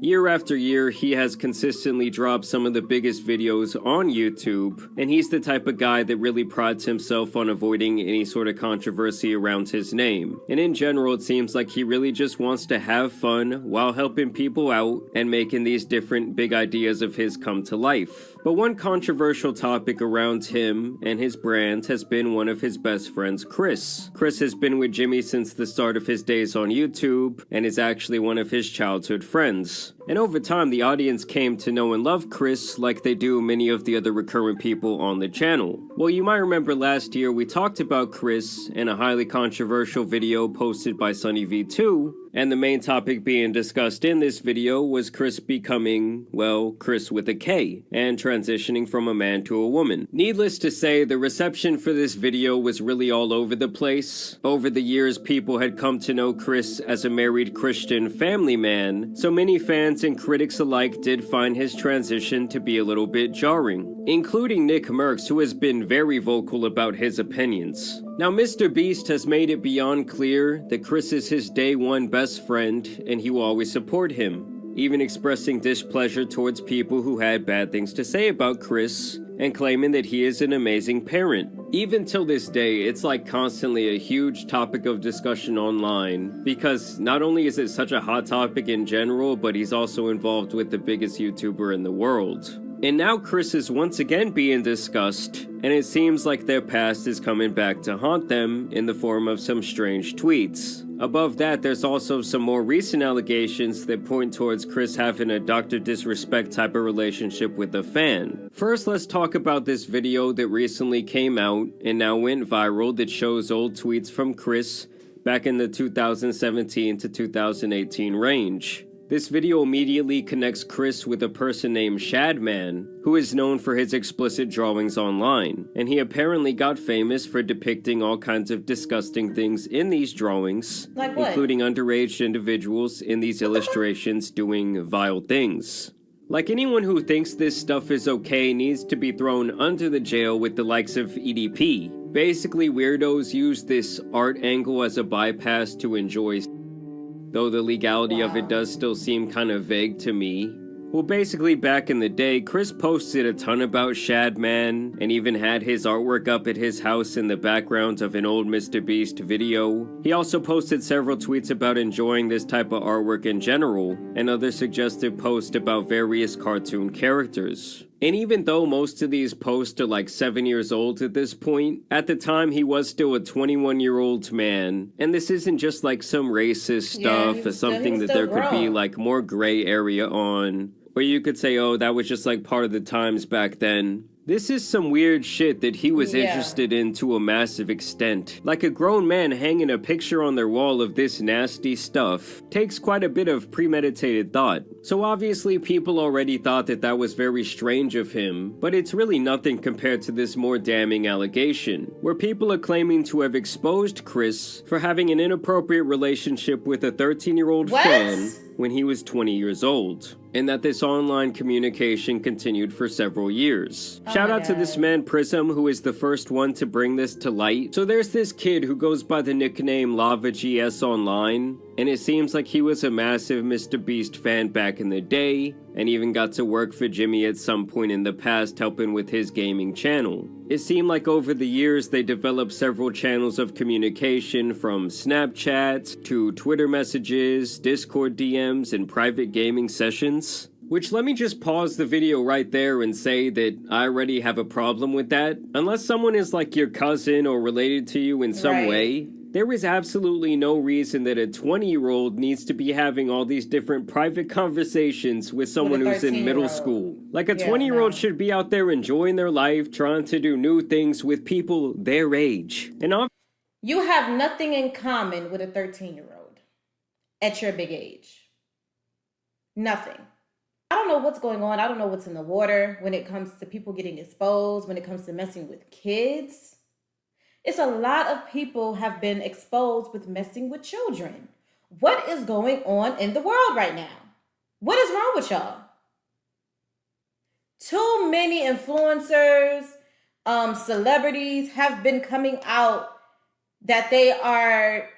Year after year, he has consistently dropped some of the biggest videos on YouTube, and he's the type of guy that really prides himself on avoiding any sort of controversy around his name. And in general, it seems like he really just wants to have fun while helping people out and making these different big ideas of his come to life. But one controversial topic around him and his brand has been one of his best friends, Kris. Kris has been with Jimmy since the start of his days on YouTube and is actually one of his childhood friends. And over time, the audience came to know and love Kris like they do many of the other recurrent people on the channel. Well, you might remember last year we talked about Kris in a highly controversial video posted by SunnyV2, and the main topic being discussed in this video was Kris becoming, well, Kris with a K, and transitioning from a man to a woman. Needless to say, the reception for this video was really all over the place. Over the years, people had come to know Kris as a married Christian family man, so many fans and critics alike did find his transition to be a little bit jarring, including Nick Merckx, who has been very vocal about his opinions. Now, MrBeast has made it beyond clear that Kris is his day one best friend and he will always support him, even expressing displeasure towards people who had bad things to say about Kris and claiming that he is an amazing parent. Even till this day, it's like constantly a huge topic of discussion online, because not only is it such a hot topic in general, but he's also involved with the biggest YouTuber in the world. And now Kris is once again being discussed, and it seems like their past is coming back to haunt them in the form of some strange tweets. Above that, there's also some more recent allegations that point towards Kris having a Dr. Disrespect type of relationship with a fan. First, let's talk about this video that recently came out and now went viral that shows old tweets from Kris back in the 2017 to 2018 range. This video immediately connects Kris with a person named Shadman, who is known for his explicit drawings online, and he apparently got famous for depicting all kinds of disgusting things in these drawings, like what? Including underage individuals in these illustrations doing vile things. Like, anyone who thinks this stuff is okay needs to be thrown under the jail with the likes of EDP. Basically, weirdos use this art angle as a bypass to enjoy, though the legality of it does still seem kind of vague to me. Well, basically, back in the day, Kris posted a ton about Shadman, and even had his artwork up at his house in the background of an old MrBeast video. He also posted several tweets about enjoying this type of artwork in general, and other suggestive posts about various cartoon characters. And even though most of these posts are like 7 years old at this point, at the time he was still a 21-year-old man. And this isn't just like some racist stuff or something that there could be like more gray area on. Or you could say, oh, that was just like part of the times back then. This is some weird shit that he was interested in to a massive extent. Like, a grown man hanging a picture on their wall of this nasty stuff takes quite a bit of premeditated thought. So obviously people already thought that that was very strange of him, but it's really nothing compared to this more damning allegation, where people are claiming to have exposed Kris for having an inappropriate relationship with a 13-year-old fan when he was 20 years old, and that this online communication continued for several years. Shout out to this man Prism, who is the first one to bring this to light. So there's this kid who goes by the nickname LavaGS online, and it seems like he was a massive MrBeast fan back in the day, and even got to work for Jimmy at some point in the past helping with his gaming channel. It seemed like over the years they developed several channels of communication, from Snapchat to Twitter messages, Discord DMs, and private gaming sessions. Which, let me just pause the video right there and say that I already have a problem with that. Unless someone is like your cousin or related to you in some way, there is absolutely no reason that a 20-year-old needs to be having all these different private conversations with someone who's in middle school. Like, a 20-year-old should be out there enjoying their life, trying to do new things with people their age. And you have nothing in common with a 13-year-old at your big age. Nothing. I don't know what's going on. I don't know what's in the water when it comes to people getting exposed, when it comes to messing with kids. It's a lot of people have been exposed with messing with children. What is going on in the world right now? What is wrong with y'all? Too many influencers, celebrities have been coming out that they are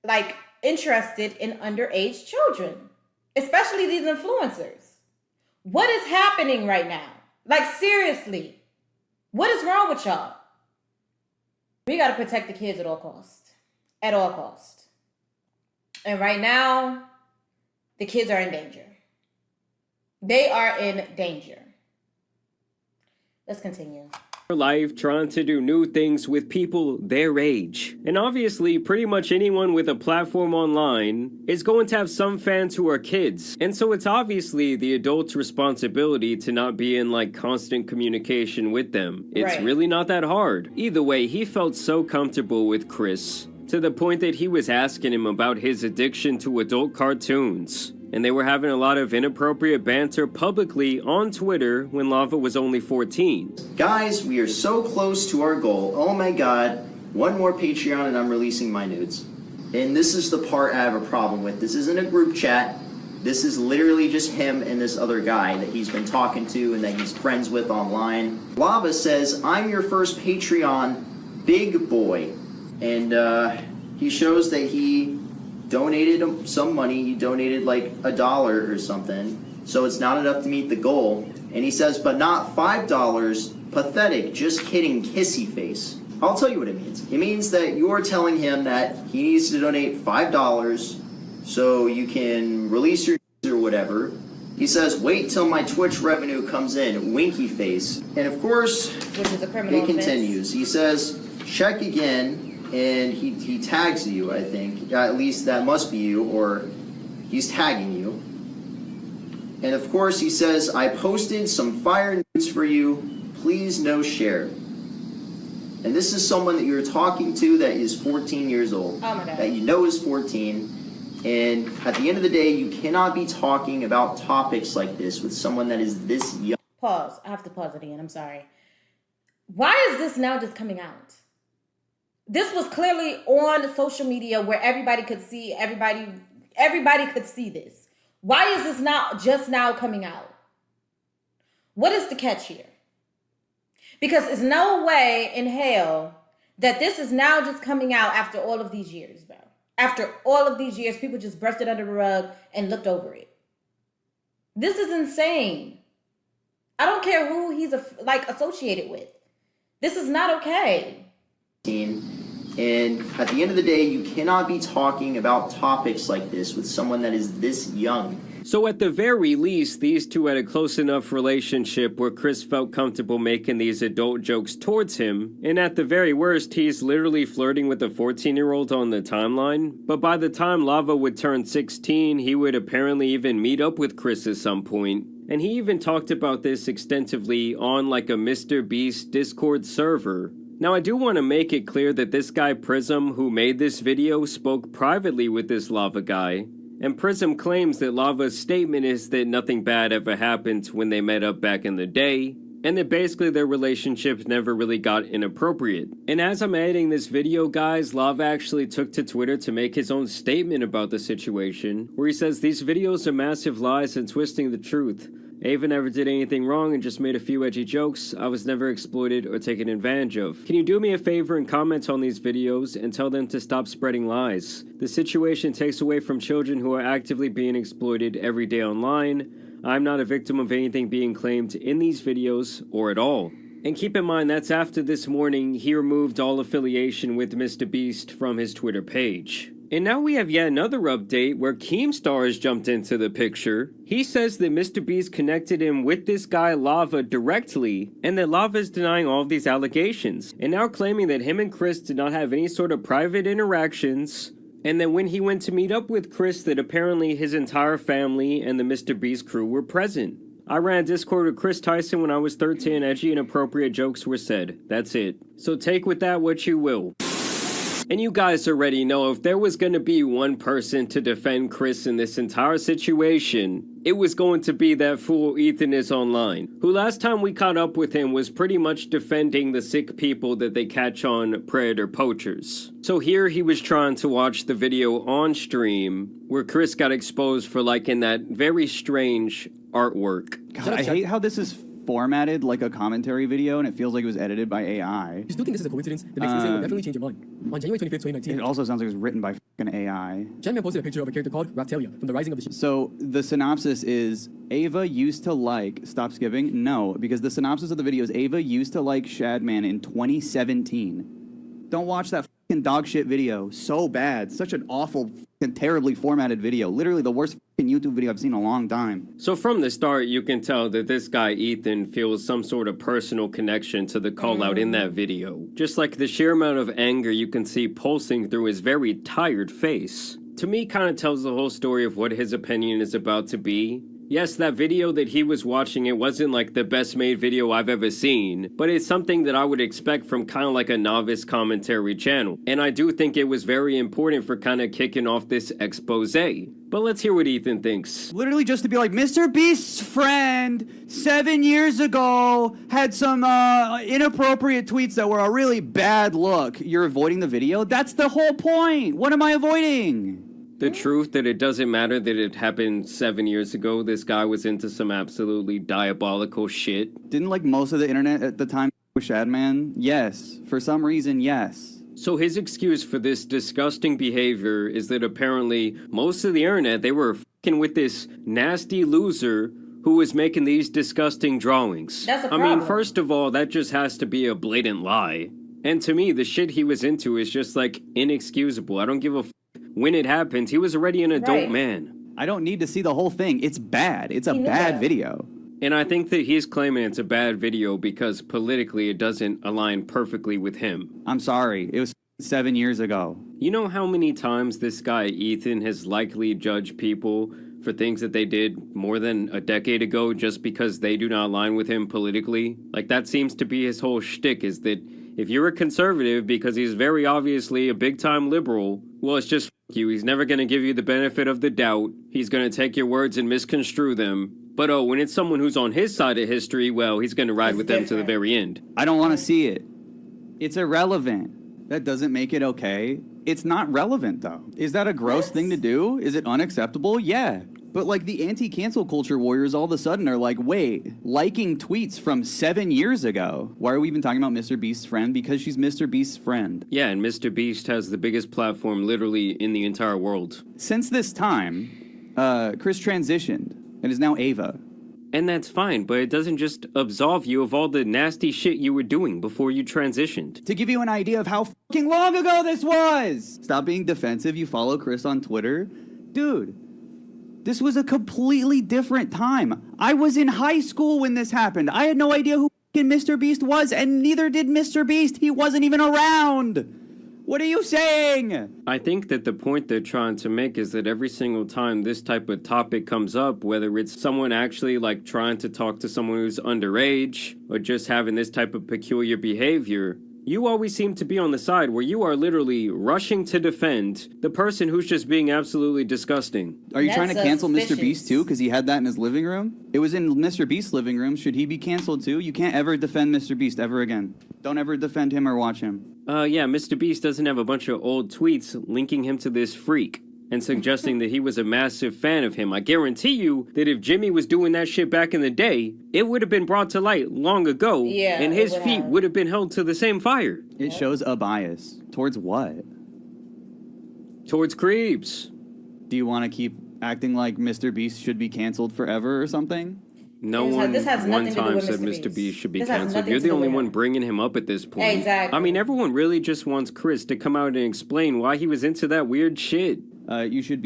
like interested in underage children. especially these influencers. What is happening right now? Like, seriously, what is wrong with y'all? We got to protect the kids at all costs. At all costs. And right now, the kids are in danger. They are in danger. Let's continue. Life trying to do new things with people their age. And obviously, pretty much anyone with a platform online is going to have some fans who are kids. And so it's obviously the adult's responsibility to not be in like constant communication with them. It's really not that hard. Either way, he felt so comfortable with Kris, to the point that he was asking him about his addiction to adult cartoons. And they were having a lot of inappropriate banter publicly on Twitter when Lava was only 14. Guys, we are so close to our goal. Oh my god, one more Patreon and I'm releasing my nudes. And this is the part I have a problem with. This isn't a group chat. This is literally just him and this other guy that he's been talking to and that he's friends with online. Lava says, I'm your first Patreon big boy. And he shows that he donated some money. He donated like $1 or something, so it's not enough to meet the goal. And he says, but not $5. Pathetic. Just kidding. Kissy face. I'll tell you what it means. It means that you're telling him that he needs to donate $5 so you can release your or whatever. He says, wait till my Twitch revenue comes in. Winky face. And of course, which is a criminal it continues. He says, check again. And he tags you, I think. At least that must be you, or he's tagging you. And of course he says, I posted some fire news for you. Please no share. And this is someone that you're talking to that is 14 years old. Oh my God. That you know is 14. And at the end of the day, you cannot be talking about topics like this with someone that is this young. Pause. I have to pause it again. I'm sorry. Why is this now just coming out? This was clearly on social media where everybody could see, everybody could see this. Why is this not just now coming out? What is the catch here? Because there's no way in hell that this is now just coming out after all of these years, bro. After all of these years, people just brushed it under the rug and looked over it. This is insane. I don't care who he's associated with. This is not okay. And at the end of the day, you cannot be talking about topics like this with someone that is this young. So at the very least, these two had a close enough relationship where Kris felt comfortable making these adult jokes towards him, and at the very worst, he's literally flirting with a 14-year-old on the timeline. But by the time Lava would turn 16, he would apparently even meet up with Kris at some point. And he even talked about this extensively on like a mrbeast Discord server. Now, I do want to make it clear that this guy Prism, who made this video, spoke privately with this Lava guy. And Prism claims that Lava's statement is that nothing bad ever happened when they met up back in the day, and that basically their relationship never really got inappropriate. And as I'm editing this video, guys, Lava actually took to Twitter to make his own statement about the situation, where he says these videos are massive lies and twisting the truth. Ava never did anything wrong and just made a few edgy jokes. I was never exploited or taken advantage of. Can you do me a favor and comment on these videos and tell them to stop spreading lies? The situation takes away from children who are actively being exploited every day online. I'm not a victim of anything being claimed in these videos or at all. And keep in mind that's after this morning he removed all affiliation with mrbeast from his Twitter page. And now we have yet another update where Keemstar has jumped into the picture. He says that mrbeast connected him with this guy Lava directly, and that Lava is denying all of these allegations, and now claiming that him and Kris did not have any sort of private interactions, and that when he went to meet up with Kris that apparently his entire family and the mrbeast crew were present. I ran a Discord with Kris Tyson when I was 13, edgy and inappropriate jokes were said. That's it. So take with that what you will. And you guys already know if there was going to be one person to defend Kris in this entire situation, it was going to be that fool Ethan is online, who last time we caught up with him was pretty much defending the sick people that they catch on predator poachers. So here he was trying to watch the video on stream where Kris got exposed for liking that very strange artwork. God, I hate how this is formatted like a commentary video, and it feels like it was edited by AI. If you still think this is a coincidence, the next incident will definitely change your mind. On January 25th, 2019... It also sounds like it was written by an AI. Chatman posted a picture of a character called Raptalia from the Rising of the... So the synopsis is Ava used to like... Stop skipping? No, because the synopsis of the video is Ava used to like Shadman in 2017. Don't watch that fucking dog shit video. So bad. Such an awful, fucking terribly formatted video. Literally the worst fucking YouTube video I've seen in a long time. So from the start, you can tell that this guy, Ethan, feels some sort of personal connection to the call-out in that video. Just like the sheer amount of anger you can see pulsing through his very tired face. To me, kind of tells the whole story of what his opinion is about to be. Yes, that video that he was watching, it wasn't like the best made video I've ever seen, but it's something that I would expect from kind of like a novice commentary channel. And I do think it was very important for kind of kicking off this expose. But let's hear what Ethan thinks. Literally just to be like, Mr. Beast's friend 7 years ago had some inappropriate tweets that were a really bad look. You're avoiding the video? That's the whole point. What am I avoiding? The truth that it doesn't matter that it happened 7 years ago. This guy was into some absolutely diabolical shit. Didn't like most of the internet at the time with Shadman? Yes. For some reason, yes. So his excuse for this disgusting behavior is that apparently most of the internet, they were fucking with this nasty loser who was making these disgusting drawings. That's a I mean, problem. first of all, that just has to be a blatant lie. And to me, the shit he was into is just like inexcusable. I don't give a when it happened, he was already an adult Right. man. I don't need to see the whole thing. It's bad. It's a You know bad that. video. And I think that he's claiming it's a bad video because politically it doesn't align perfectly with him. I'm sorry. It was 7 years ago. You know how many times this guy Ethan has likely judged people for things that they did more than a decade ago just because they do not align with him politically? Like, that seems to be his whole shtick, is that if you're a conservative because he's very obviously a big-time liberal, well, it's just f*** you. He's never going to give you the benefit of the doubt. He's going to take your words and misconstrue them. But oh, when it's someone who's on his side of history, well, he's going to ride It's with them to the different. very end. I don't want to see it. It's irrelevant. That doesn't make it okay. It's not relevant, though. Is that a gross What? thing to do? Is it unacceptable? Yeah. But, like, the anti-cancel culture warriors all of a sudden are like, wait, liking tweets from 7 years ago. Why are we even talking about Mr. Beast's friend? Because she's Mr. Beast's friend. Yeah, and Mr. Beast has the biggest platform literally in the entire world. Since this time, Kris transitioned and is now Ava. And that's fine, but it doesn't just absolve you of all the nasty shit you were doing before you transitioned. To give you an idea of how fucking long ago this was! Stop being defensive. You follow Kris on Twitter. Dude, this was a completely different time. I was in high school when this happened. I had no idea who fucking Mr. Beast was, and neither did Mr. Beast. He wasn't even around. What are you saying? I think that the point they're trying to make is that every single time this type of topic comes up, whether it's someone actually like trying to talk to someone who's underage or just having this type of peculiar behavior, you always seem to be on the side where you are literally rushing to defend the person who's just being absolutely disgusting. Are you That's trying to cancel Mr. suspicious. Beast too because he had that in his living room? It was in Mr. Beast's living room. Should he be canceled too? You can't ever defend Mr. Beast ever again. Don't ever defend him or watch him. Yeah, Mr. Beast doesn't have a bunch of old tweets linking him to this freak and suggesting that he was a massive fan of him. I guarantee you that if Jimmy was doing that shit back in the day, it would have been brought to light long ago, Yeah, and it his would feet have. would have been held to the same fire. It shows a bias. Towards what? Towards creeps. Do you want to keep acting like Mr. Beast should be canceled forever or something? No This has- one this has one nothing to do time with said Mr. Mr. Beast should be This has canceled. nothing You're to the do only with one him. bringing him up at this point. Exactly. I mean, everyone really just wants Kris to come out and explain why he was into that weird shit. You should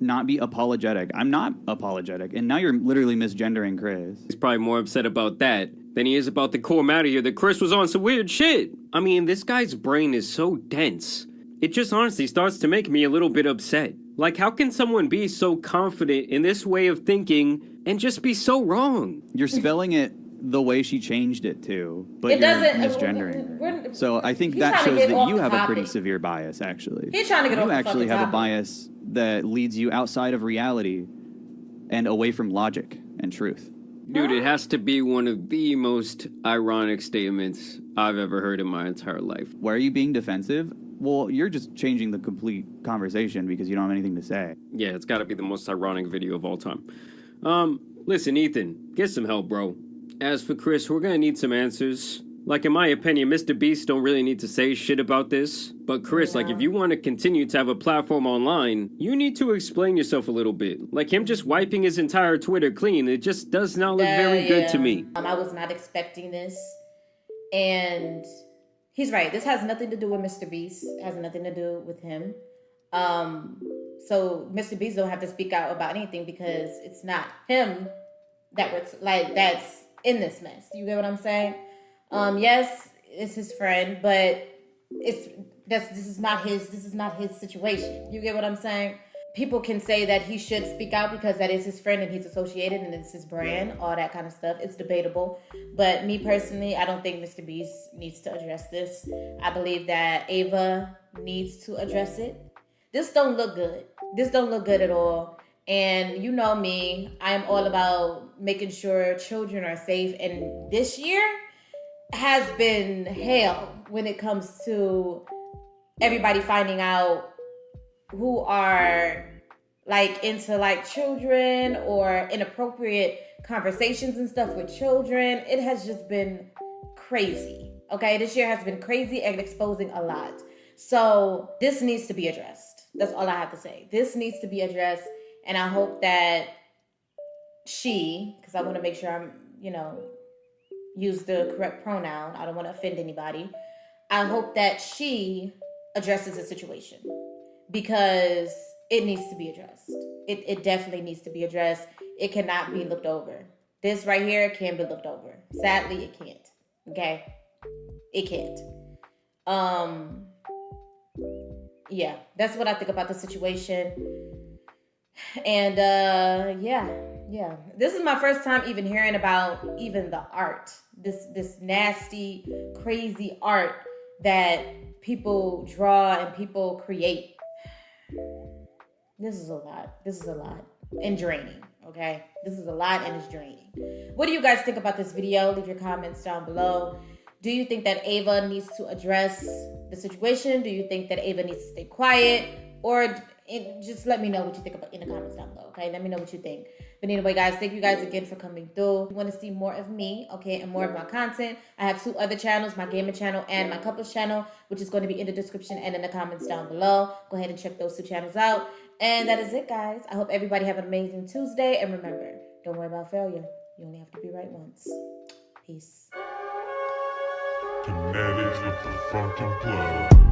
not be apologetic. I'm not apologetic. And now you're literally misgendering Kris. He's probably more upset about that than he is about the core matter here that Kris was on some weird shit. I mean, this guy's brain is so dense. It just honestly starts to make me a little bit upset. Like, how can someone be so confident in this way of thinking and just be so wrong? You're spelling it the way she changed it to, but It you're doesn't- misgendering we're- her. So I think he's that trying to shows get that off you the have a pretty topic. severe bias, actually. He's trying to get off You the actually fucking have a topic. bias that leads you outside of reality and away from logic and truth. Dude, it has to be one of the most ironic statements I've ever heard in my entire life. Why are you being defensive? Well, you're just changing the complete conversation because you don't have anything to say. Yeah, it's gotta be the most ironic video of all time. Listen, Ethan, get some help, bro. As for Kris, we're gonna need some answers. Like, in my opinion, Mr. Beast don't really need to say shit about this. But Kris, like, if you want to continue to have a platform online, you need to explain yourself a little bit. Like, him just wiping his entire Twitter clean, it just does not look very good to me. I was not expecting this. And he's right. This has nothing to do with Mr. Beast. It has nothing to do with him. So Mr. Beast don't have to speak out about anything because it's not him that's in this mess. You get what I'm saying? Yes, it's his friend, but this is not his situation. You get what I'm saying? People can say that he should speak out because that is his friend and he's associated and it's his brand, all that kind of stuff. It's debatable. But me personally, I don't think Mr. Beast needs to address this. I believe that Ava needs to address it. This don't look good. This don't look good at all. And you know me, I'm all about making sure children are safe. And this year has been hell when it comes to everybody finding out who are like into like children or inappropriate conversations and stuff with children. It has just been crazy. Okay, this year has been crazy and exposing a lot. So this needs to be addressed. That's all I have to say. This needs to be addressed. And I hope that because I want to make sure I'm, use the correct pronoun. I don't want to offend anybody. I hope that she addresses the situation because it needs to be addressed. It definitely needs to be addressed. It cannot be looked over. This right here can be looked over. Sadly, it can't. Okay? It can't. Yeah, that's what I think about the situation. And yeah. This is my first time even hearing about even the art. This nasty, crazy art that people draw and people create. This is a lot. And draining, okay? This is a lot and it's draining. What do you guys think about this video? Leave your comments down below. Do you think that Ava needs to address the situation? Do you think that Ava needs to stay quiet? Or just let me know what you think about in the comments down below, okay? Let me know what you think. But anyway, guys, thank you guys again for coming through. If you want to see more of me, okay, and more of my content, I have 2 other channels, my gaming channel and my couples channel, which is going to be in the description and in the comments down below. Go ahead and check those 2 channels out. And that is it, guys. I hope everybody have an amazing Tuesday. And remember, don't worry about failure. You only have to be right once. Peace. Kinetics with the funkin' plug.